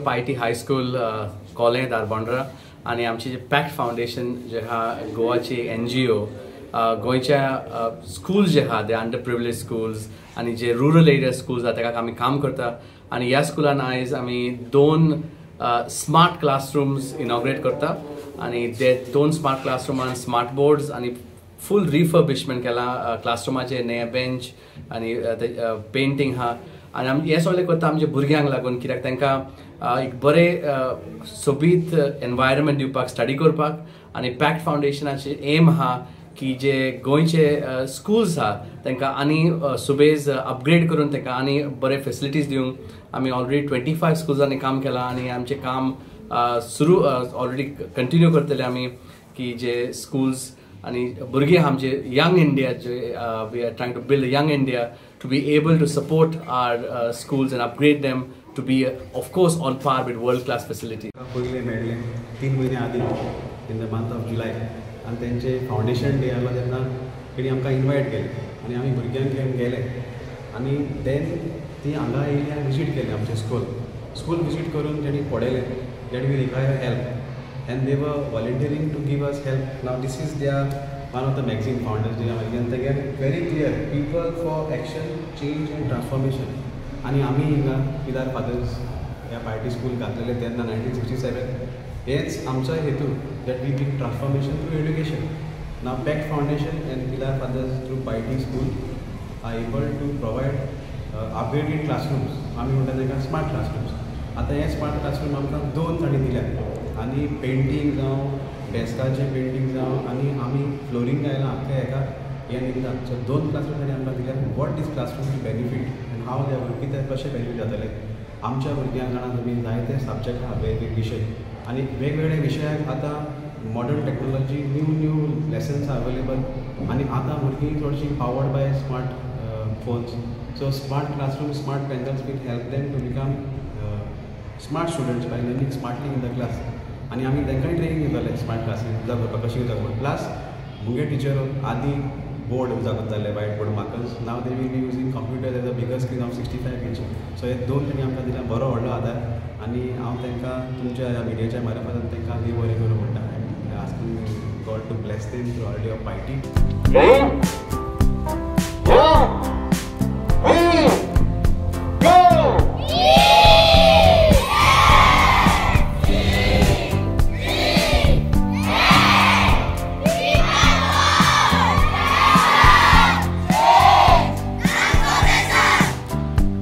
Piety high school कॉलें दारबांदरा आणि आमचे जे pact foundation जे हा गोवाची NGO गोंयच्या स्कूल्स जे हा ते अंडर प्रिविलेज स्कूल्स आणि जे रुरल एरिया स्कूल्स आहा ताका आमी काम करता आणि ह्या स्कुलान आयज आमी 2 स्मार्ट क्लासरूम्स इनॉग्रेट करता आणि ते 2 स्मार्ट क्लासरूमान स्मार्ट बोर्ड्स आणि फुल रिफर्बिशमेंट केला क्लासरूमाचे नये बेंच आणि पेंटिंग हा आणि आमी हे सगळें करता आमच्या भुरग्यांक लागून कित्याक तांकां एक बरे सोबीत एनवायरमेंट दिवपाक स्टडी करपाक आणि पॅक्ट फाउंडेशनाचे एम हा की जे गोंयचे स्कूल्स हा तांकां आनी सुबेज अपग्रेड करून तांकां आनी बरे फॅसिलिटीज दिवंक आमी ऑलरेडी 25 स्कूल्सांनी काम केलां आणि आमचें काम सुरू ऑलरेडी कंटिन्यू करतले आमी की जे स्कूल्स आणि भुरगीं आमचे यंग इंडिया जे we are trying to build young India to be able to support our schools and upgrade them to be of course on par with world class facility. पयले मेळ्ळे 3 म्हयने आदीं in the month of July आनी तेंचे foundation day आसलो तेन्ना तेणी आमकां इन्वायट केलें आनी आमी भुरग्यांक घेवन गेले आनी देन ती हांगा येयली आनी विजीट केलें आमचें स्कूल विजीट करून तेणी पळयलें that we require help and they were volunteering to give us help. Now this is their one of the magazine founders and again very clear people for action, change and transformation. आणि आम्ही हिंगा Pilar fathers ह्या party school घातलेले तेन्ना 1967 हेच आमचो हेतू that we bring transformation through education. नाव pact foundation and Pilar fathers through party school are able to provide upgraded classrooms. आमी म्हणटा ताका स्मार्ट क्लासरूम्स. आतां हे स्मार्ट क्लासरूम आमकां 2 तांणी दिल्या आणि पेंटींग जावं डेस्काचें पेंटींग जावं आनी आमी फ्लोरींग घायलां आख्या हेका हें निघता. सो 2 क्लासरूम तांणी आमकां दिल्या. What this classroom we benefit and how the भुरगीं ते कशें बेनिफीट जातले आमच्या भुरग्यांक जाणा तुमी जायते सब्जेक्ट आहा वेगवेगळे विशय आनी वेगवेगळे विशयाक आतां modern technology new lessons available आनी आतां भुरगीं चडशीं powered by smart phones. So smart classroom smart pencils will help them to become smart students by learning smartly in the class. आनी आमी तांकांय ट्रेनिंग दिताले स्मार्ट क्लासीन उजा करपाक कशी उजा करप. प्लस मुगे टिचर आदीं बोर्ड उजा करताले whiteboard markers. Now we will be using computer as a bigger screen of 65 inch. So हे 2 तांणी आमकां दिल्या बरो व्हडलो आदार आनी हांव तांकां तुमच्या ह्या मिडियाच्या मार्फत तांकां देव बरें करूं म्हणटा. Asking God to bless them through all of piety.